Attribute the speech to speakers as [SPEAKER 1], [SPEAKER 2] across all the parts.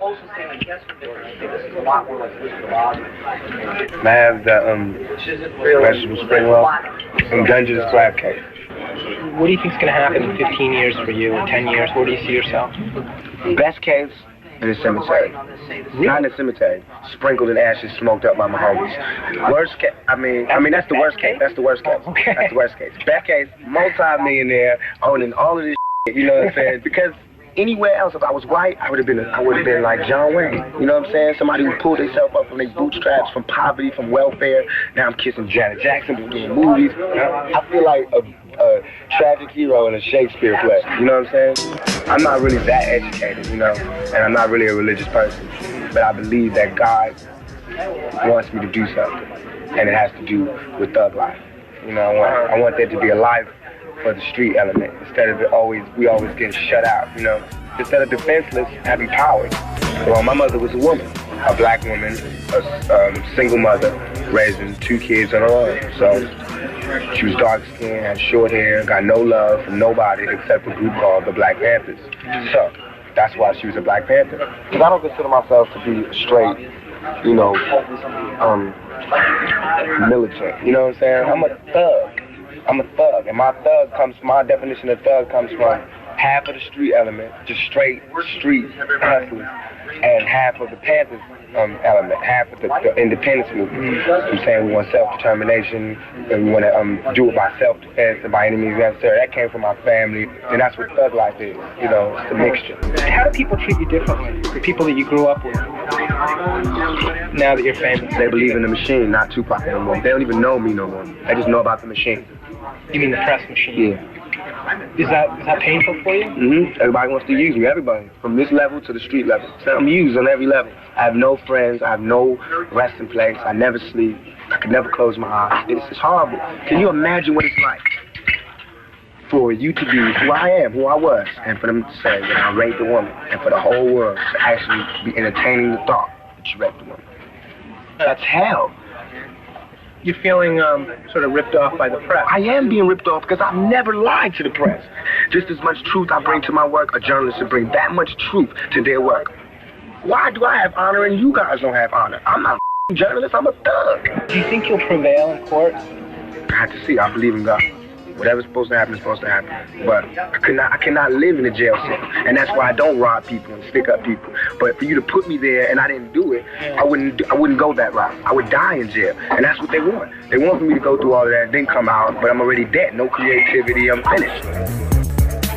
[SPEAKER 1] I have the vegetable spring roll and Dungeons crab cake.
[SPEAKER 2] What do you think is going to happen in 15 years for you, in 10 years? Where do you see yourself?
[SPEAKER 1] Best case in a cemetery. Not in a cemetery. Sprinkled in ashes, smoked up by my homies. Worst case, I mean that's the worst case. That's the worst case.
[SPEAKER 2] Okay.
[SPEAKER 1] That's the worst case. Best case, multi-millionaire, owning all of this shit, you know what I'm saying? Because anywhere else, if I was white, I would have been like John Wayne. You know what I'm saying? Somebody who pulled themselves up from their bootstraps, from poverty, from welfare. Now I'm kissing Janet Jackson, doing movies. I feel like a tragic hero in a Shakespeare play. You know what I'm saying? I'm not really that educated, you know, and I'm not really a religious person. But I believe that God wants me to do something, and it has to do with thug life. You know, I want there to be a life for the street element, instead of we always getting shut out, you know. Instead of defenseless, having power. Well, my mother was a woman, a black woman, a single mother, raising 2 kids on her own. So she was dark-skinned, had short hair, got no love from nobody except a group called the Black Panthers. So that's why she was a Black Panther. Because I don't consider myself to be straight, you know, militant. You know what I'm saying? I'm a thug. And my definition of thug comes from half of the street element, just straight street hustlers, and half of the Panthers element, half of the independence movement. I'm saying we want self-determination, and we want to do it by self-defense and by any means necessary. That came from my family, and that's what thug life is, you know, it's a mixture.
[SPEAKER 2] How do people treat you differently, the people that you grew up with, now that you're famous?
[SPEAKER 1] They believe in the machine, not Tupac no more. They don't even know me no more. They just know about the machine.
[SPEAKER 2] You mean the press machine?
[SPEAKER 1] Yeah.
[SPEAKER 2] Is that painful for you?
[SPEAKER 1] Mm-hmm. Everybody wants to use me, everybody. From this level to the street level. So I'm used on every level. I have no friends, I have no resting place, I never sleep, I could never close my eyes. It's horrible. Can you imagine what it's like for you to be who I am, who I was, and for them to say that I raped a woman, and for the whole world to actually be entertaining the thought that you raped a woman? That's hell.
[SPEAKER 2] You're feeling sort of ripped off by the press.
[SPEAKER 1] I am being ripped off because I've never lied to the press. Just as much truth I bring to my work, a journalist should bring that much truth to their work. Why do I have honor and you guys don't have honor? I'm not a journalist, I'm a thug.
[SPEAKER 2] Do you think you'll prevail in court?
[SPEAKER 1] I have to see, I believe in God. Whatever's supposed to happen is supposed to happen. But I cannot live in a jail cell. And that's why I don't rob people and stick up people. But for you to put me there and I didn't do it, I wouldn't go that route. I would die in jail. And that's what they want. They want for me to go through all of that, then come out, but I'm already dead. No creativity, I'm finished.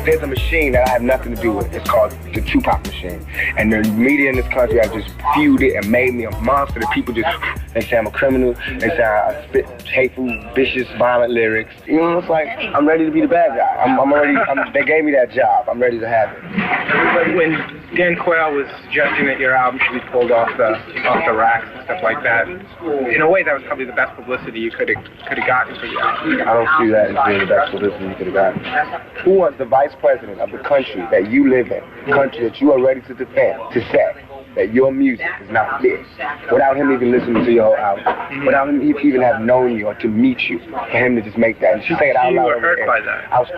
[SPEAKER 1] There's a machine that I have nothing to do with. It's called the Tupac machine. And the media in this country have just viewed it and made me a monster. The people just, they say I'm a criminal. They say I spit hateful, vicious, violent lyrics. You know, it's like, I'm ready to be the bad guy. They gave me that job. I'm ready to have it.
[SPEAKER 2] When Dan Quayle was suggesting that your album should be pulled off the racks and stuff like that, in a way that was probably the best publicity you could have gotten for your album.
[SPEAKER 1] I don't see that as being the best publicity you could have gotten. Who wants the vice president of the country that you live in, the country that you are ready to defend, to say that your music is not fit, without him even listening to your whole album, without him even have known you or to meet you, for him to just make that and say it out loud?
[SPEAKER 2] You were hurt by that.
[SPEAKER 1] I was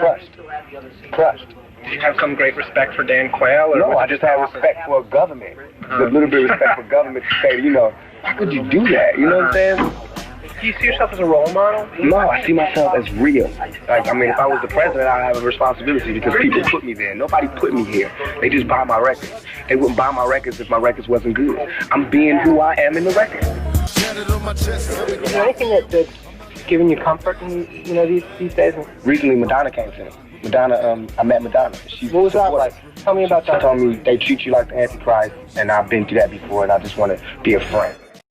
[SPEAKER 1] crushed.
[SPEAKER 2] Did you have some great respect for Dan Quayle? Or
[SPEAKER 1] no, I just have respect for a government. A little bit of respect for government to say, you know, how could you do that? You know what I'm saying?
[SPEAKER 2] Do you see yourself as a role model?
[SPEAKER 1] No, I see myself as real. Like, I mean, if I was the president, I'd have a responsibility because people put me there. Nobody put me here. They just buy my records. They wouldn't buy my records if my records wasn't good. I'm being who I am in the records.
[SPEAKER 2] Is there anything that's giving you comfort in, you know, these days?
[SPEAKER 1] Recently, Madonna came to me. I met Madonna.
[SPEAKER 2] What was that like? Tell me about that.
[SPEAKER 1] She told me they treat you like the Antichrist, and I've been through that before, and I just want to be a friend.